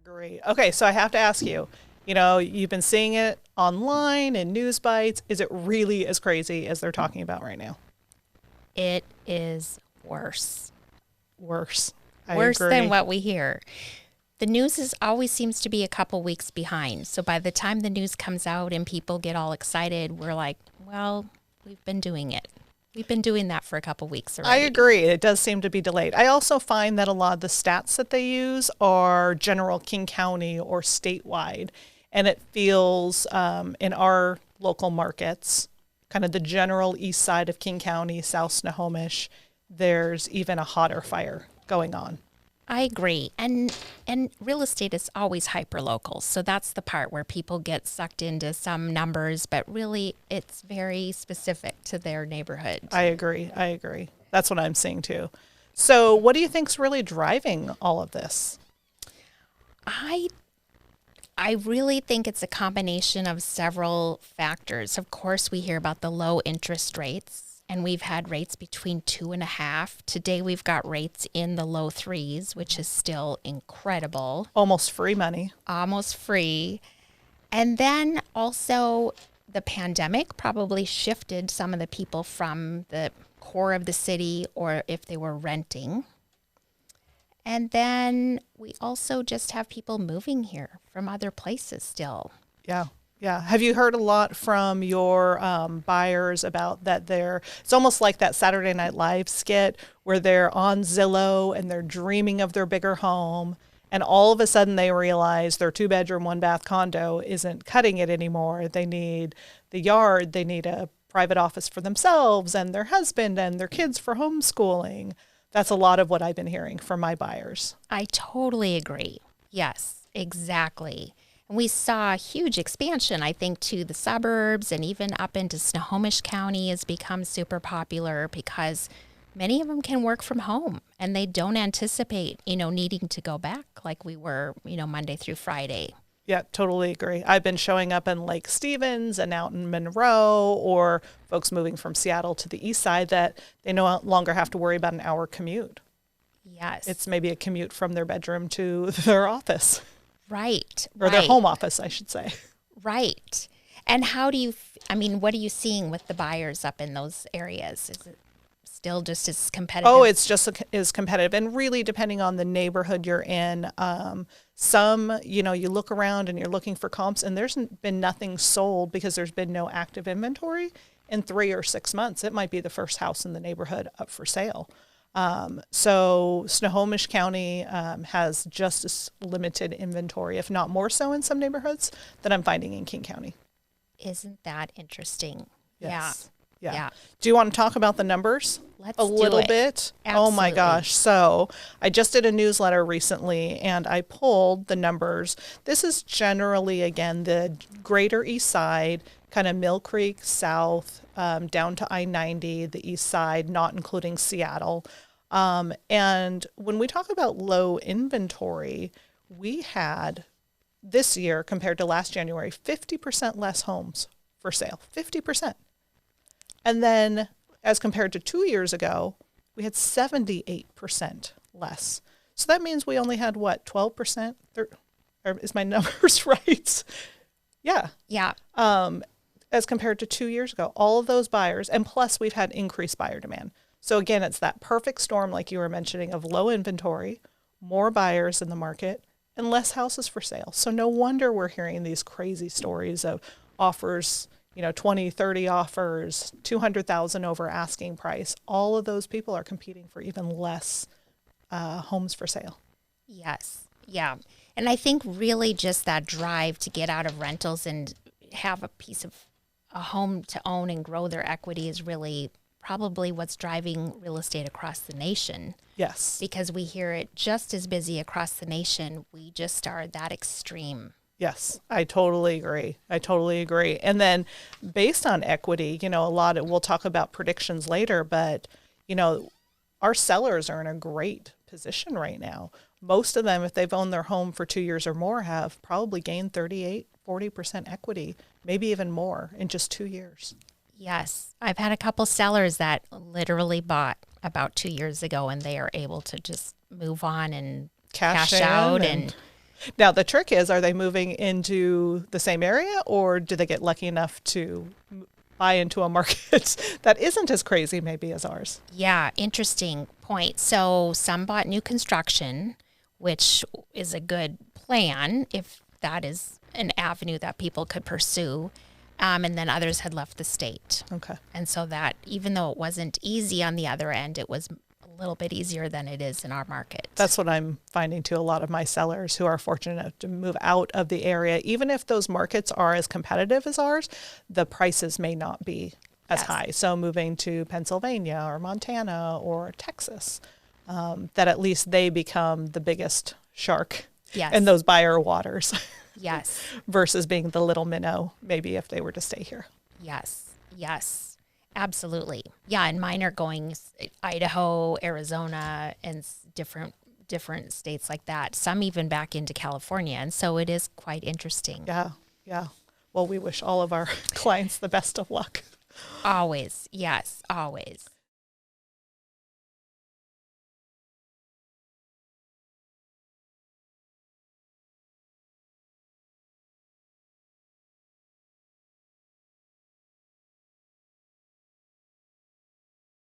Agree. Okay, so I have to ask you, you've been seeing it online and news bites. Is it really as crazy as they're talking about right now? It is worse. Worse. I Worse agree. than what we hear. The news always seems to be a couple weeks behind. So by the time the news comes out and people get all excited, we're like, well, we've been doing it. We've been doing that for a couple weeks already. I agree. It does seem to be delayed. I also find that a lot of the stats that they use are general King County or statewide. And it feels in our local markets, kind of the general east side of King County, South Snohomish, there's even a hotter fire going on. I agree. And real estate is always hyper local. So that's the part where people get sucked into some numbers, but really it's very specific to their neighborhood. I agree. That's what I'm seeing too. So what do you think's really driving all of this? I really think it's a combination of several factors. Of course, we hear about the low interest rates. And we've had rates between 2.5. Today we've got rates in the low threes, which is still incredible. Almost free money. Almost free. And then also the pandemic probably shifted some of the people from the core of the city or if they were renting. And then we also just have people moving here from other places still. Yeah. Yeah. Have you heard a lot from your buyers about that it's almost like that Saturday Night Live skit where they're on Zillow and they're dreaming of their bigger home. And all of a sudden they realize their 2-bedroom, 1-bath condo isn't cutting it anymore. They need the yard. They need a private office for themselves and their husband and their kids for homeschooling. That's a lot of what I've been hearing from my buyers. I totally agree. Yes, exactly. And we saw a huge expansion, I think, to the suburbs and even up into Snohomish County has become super popular because many of them can work from home and they don't anticipate, needing to go back like we were, Monday through Friday. Yeah, totally agree. I've been showing up in Lake Stevens and out in Monroe or folks moving from Seattle to the east side that they no longer have to worry about an hour commute. Yes. It's maybe a commute from their bedroom to their office. Right. Or their home office, I should say. Right. And what are you seeing with the buyers up in those areas? Is it still just as competitive? Oh, it's just as competitive. And really, depending on the neighborhood you're in, some, you look around and you're looking for comps and there's been nothing sold because there's been no active inventory in 3 or 6 months. It might be the first house in the neighborhood up for sale. So Snohomish County has just as limited inventory, if not more so in some neighborhoods, that I'm finding in King County. Isn't that interesting? Yes. Yeah. Do you want to talk about the numbers a little bit? Absolutely. Oh my gosh. So I just did a newsletter recently and I pulled the numbers. This is generally, again, the greater east side, kind of Mill Creek south, down to I-90, the east side, not including Seattle. And when we talk about low inventory, we had this year compared to last January, 50% less homes for sale, 50%. And then as compared to 2 years ago, we had 78% less. So that means we only had 12%? Or is my numbers right? Yeah. Yeah. As compared to 2 years ago, all of those buyers, and plus we've had increased buyer demand. So again, it's that perfect storm, like you were mentioning, of low inventory, more buyers in the market, and less houses for sale. So no wonder we're hearing these crazy stories of offers, 20, 30 offers, 200,000 over asking price. All of those people are competing for even less homes for sale. Yes. Yeah. And I think really just that drive to get out of rentals and have a home to own and grow their equity is really probably what's driving real estate across the nation. Yes. Because we hear it just as busy across the nation. We just are that extreme. Yes, I totally agree. And then based on equity, we'll talk about predictions later, but, our sellers are in a great position right now. Most of them, if they've owned their home for 2 years or more, have probably gained 38, 40% equity, maybe even more in just 2 years. Yes. I've had a couple sellers that literally bought about 2 years ago, and they are able to just move on and cash In out. And now the trick is, are they moving into the same area, or do they get lucky enough to buy into a market that isn't as crazy maybe as ours? yeah, interesting point. So some bought new construction, which is a good plan if that is an avenue that people could pursue. And then others had left the state. Okay. And so that, even though it wasn't easy on the other end, it was a little bit easier than it is in our market. That's what I'm finding to a lot of my sellers who are fortunate enough to move out of the area. Even if those markets are as competitive as ours, the prices may not be as Yes. high. So moving to Pennsylvania or Montana or Texas, that at least they become the biggest shark Yes. in those buyer waters Yes. versus being the little minnow, maybe if they were to stay here. Yes. Yes. Absolutely. Yeah. And mine are going Idaho, Arizona, and different states like that. Some even back into California. And so it is quite interesting. Yeah. Yeah. Well, we wish all of our clients the best of luck. Always. Yes. Always.